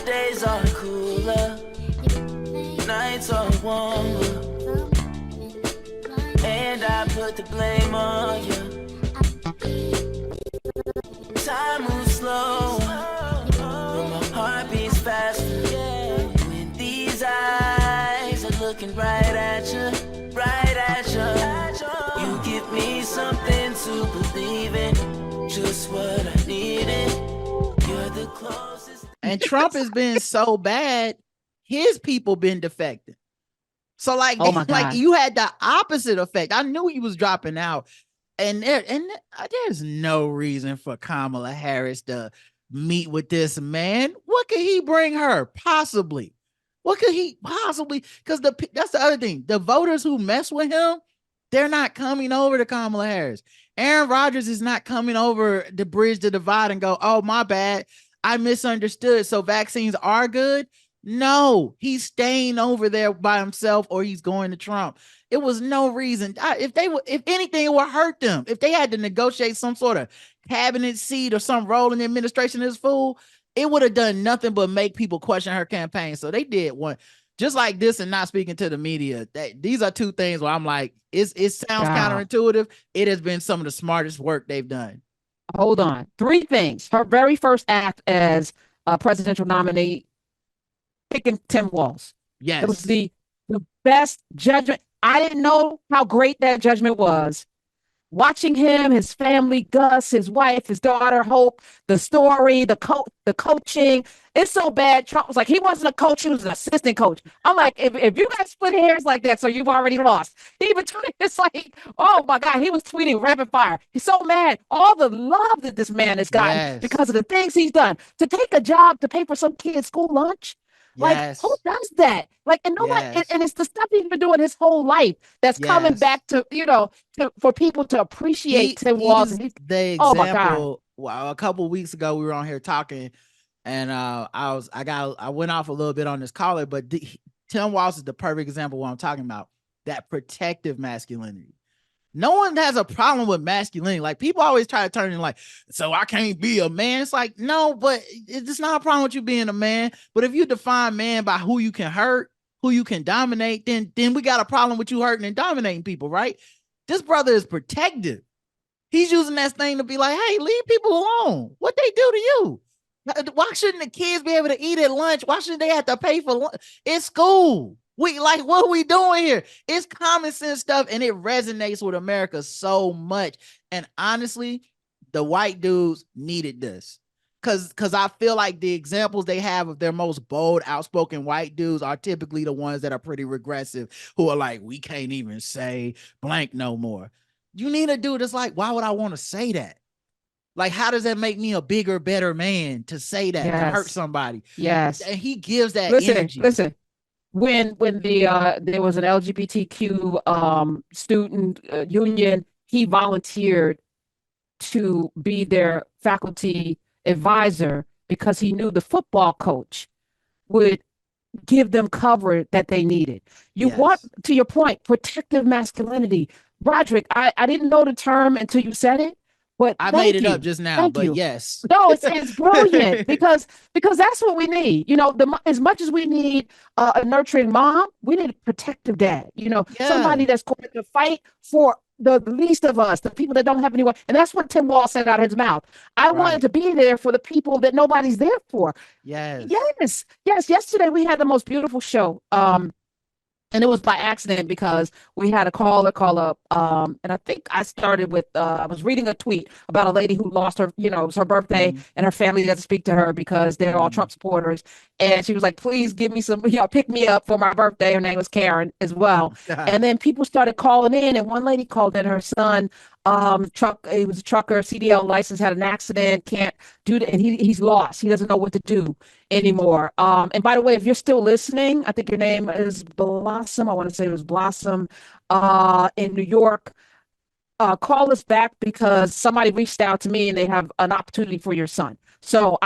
days are cooler, nights are warmer, and I put the blame on you. Time moves slow, but my heart beats faster. When these eyes are looking right at you, right at you. You give me something to believe in, just what I needed. You're the closest. And Trump has been so bad, his people been defecting. So like, like you had the opposite effect. I knew he was dropping out. And there's no reason for Kamala Harris to meet with this man. What could he bring her? Possibly. What could he possibly? Because that's the other thing. The voters who mess with him, they're not coming over to Kamala Harris. Aaron Rodgers is not coming over to bridge the divide and go, oh, my bad, I misunderstood. So vaccines are good. No, he's staying over there by himself, or he's going to Trump. It was no reason. If anything, it would hurt them. If they had to negotiate some sort of cabinet seat or some role in the administration of this fool, it would have done nothing but make people question her campaign. So they did one just like this, and not speaking to the media. These are two things where I'm like, it sounds counterintuitive. It has been some of the smartest work they've done. Hold on. Three things. Her very first act as a presidential nominee, picking Tim Walz. Yes. It was the best judgment. I didn't know how great that judgment was. Watching him, his family, Gus, his wife, his daughter, Hope, the story, the coaching. It's so bad. Trump was like, he wasn't a coach, he was an assistant coach. I'm like, if you guys split hairs like that, so you've already lost. He even tweeted, it's like, oh my God, he was tweeting rapid fire. He's so mad. All the love that this man has gotten because of the things he's done. To take a job to pay for some kid's school lunch. Like, who does that? Like, and nobody, and it's the stuff he's been doing his whole life that's coming back to, for people to appreciate Tim Walz. The example, well, a couple of weeks ago, we were on here talking, and I went off a little bit on this caller, but Tim Walz is the perfect example of what I'm talking about, that protective masculinity. No one has a problem with masculinity. Like, people always try to turn it like, so I can't be a man. It's like, no, but it's not a problem with you being a man. But if you define man by who you can hurt, who you can dominate, then we got a problem with you hurting and dominating people, right? This brother is protective. He's using that thing to be like, hey, leave people alone. What they do to you? Why shouldn't the kids be able to eat at lunch? Why shouldn't they have to pay for lunch? It's school. What are we doing here? It's common sense stuff, and it resonates with America so much. And honestly, the white dudes needed this. Because I feel like the examples they have of their most bold, outspoken white dudes are typically the ones that are pretty regressive, who are like, we can't even say blank no more. You need a dude that's like, why would I want to say that? Like, how does that make me a bigger, better man to say that, to hurt somebody? Yes. And he gives that energy. Listen. When there was an LGBTQ student union, he volunteered to be their faculty advisor because he knew the football coach would give them cover that they needed. You want, to your point, protective masculinity. Roderick, I didn't know the term until you said it. But I made it up just now, but yes. No, it's brilliant because that's what we need. As much as we need a nurturing mom, we need a protective dad. Somebody that's going to fight for the least of us, the people that don't have anyone. And that's what Tim Walz said out of his mouth. I wanted to be there for the people that nobody's there for. Yes. Yesterday we had the most beautiful show. And it was by accident because we had a caller call up. And I think I started with, I was reading a tweet about a lady who lost her, it was her birthday, and her family doesn't speak to her because they're all Trump supporters. And she was like, please give me some, pick me up for my birthday. Her name was Karen as well. And then people started calling in, and one lady called in her son, he was a trucker, CDL license, had an accident, can't do that, and he's lost. He doesn't know what to do anymore. And by the way, if you're still listening, I think your name is Blossom. I want to say it was Blossom in New York. Call us back because somebody reached out to me and they have an opportunity for your son. So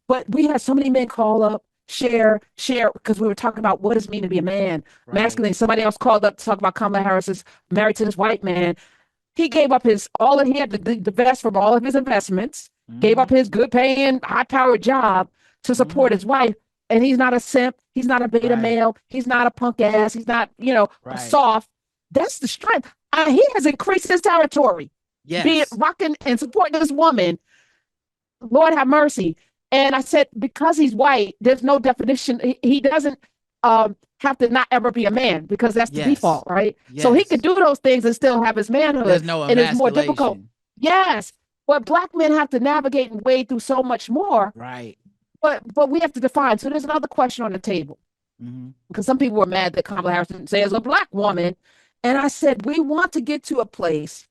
but we had so many men call up, share, because we were talking about what does it mean to be a man, masculine. Somebody else called up to talk about Kamala Harris is married to this white man. He gave up he had the best from all of his investments, gave up his good paying, high powered job to support his wife. and he's not a simp, he's not a beta Right. male, he's not a punk ass, he's not, Right. soft. That's the strength. He has increased his territory, being Yes. rocking and supporting this woman. Lord have mercy. And I said, because he's white, there's no definition. He doesn't have to not ever be a man, because that's the Yes. default, right? So he Yes. could do those things and still have his manhood. There's no and it's more difficult. emasculation. Yes. But Black men have to navigate and wade through so much more. Right. But we have to define. So there's another question on the table, Mhm. because some people were mad that Kamala Harris didn't say as a Black woman. And I said, we want to get to a place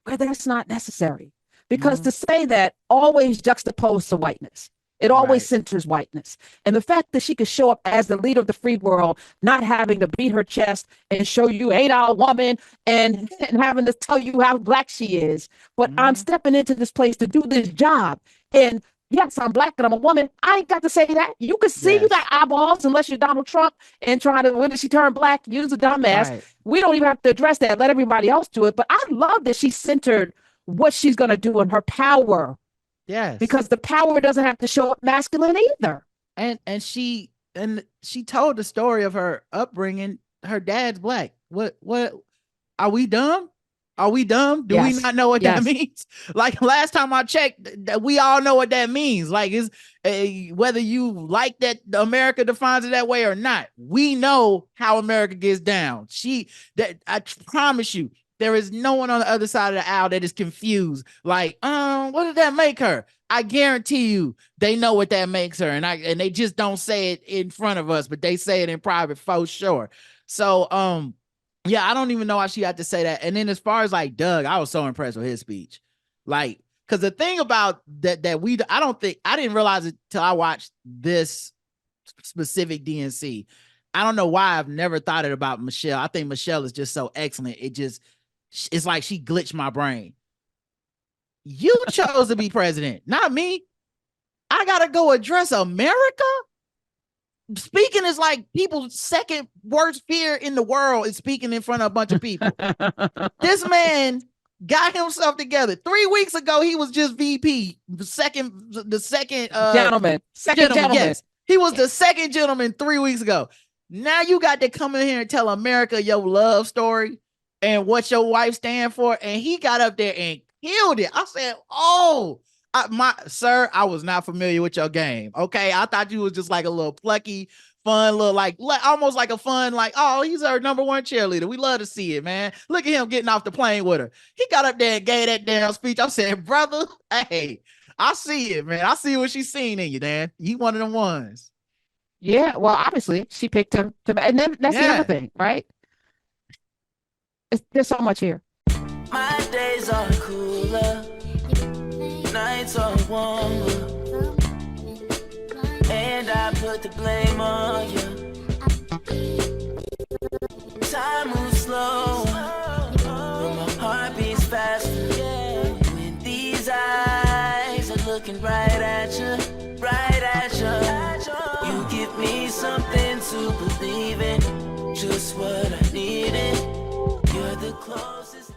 where that's not necessary. Because Mhm. to say that always juxtaposed to whiteness. It always Right. centers whiteness. And the fact that she could show up as the leader of the free world, not having to beat her chest and show you ain't I a woman, and having to tell you how Black she is. But I'm Mhm. stepping into this place to do this job. And yes, I'm Black and I'm a woman. I ain't got to say that. You can see you Yes. got eyeballs unless you're Donald Trump and trying to, when did she turn Black? Use a dumbass. Right. We don't even have to address that. Let everybody else do it. But I love that she centered what she's going to do in her power, Yes. because the power doesn't have to show up masculine either. And she told the story of her upbringing. Her dad's Black. What are we dumb? Are we dumb? Do we Yes. not know what Yes. that means? Like last time I checked, that we all know what that means. Like is whether you like that America defines it that way or not, we know how America gets down. I promise you, there is no one on the other side of the aisle that is confused. Like, what did that make her? I guarantee you they know what that makes her. And they just don't say it in front of us, but they say it in private for sure. So, yeah, I don't even know why she had to say that. And then as far as like Doug, I was so impressed with his speech. Like, because the thing about I didn't realize it till I watched this specific DNC. I don't know why I've never thought it about Michelle. I think Michelle is just so excellent. It's like she glitched my brain. You chose to be president, not me. I gotta go address America. Speaking is like people's second worst fear in the world is speaking in front of a bunch of people. This man got himself together. 3 weeks ago, he was just VP, the second Gentleman. Yes, he was the second gentleman 3 weeks ago. Now you got to come in here and tell America your love story and what your wife stand for. And he got up there and killed it. I said, sir, I was not familiar with your game. Okay. I thought you was just like a little plucky, fun, little like almost like a fun, like, oh, he's our #1 cheerleader. We love to see it, man. Look at him getting off the plane with her. He got up there and gave that damn speech. I'm saying, brother, hey, I see it, man. I see what she's seen in you, Dan. You one of them ones. Yeah, well, obviously she picked him and then that's the other thing, right? There's so much here. My days are cooler, nights are warmer, and I put the blame on you. Time moves slow, but my heart beats faster. When these eyes are looking right at you, right at you. You give me something to believe in, just what I needed. You're the closest.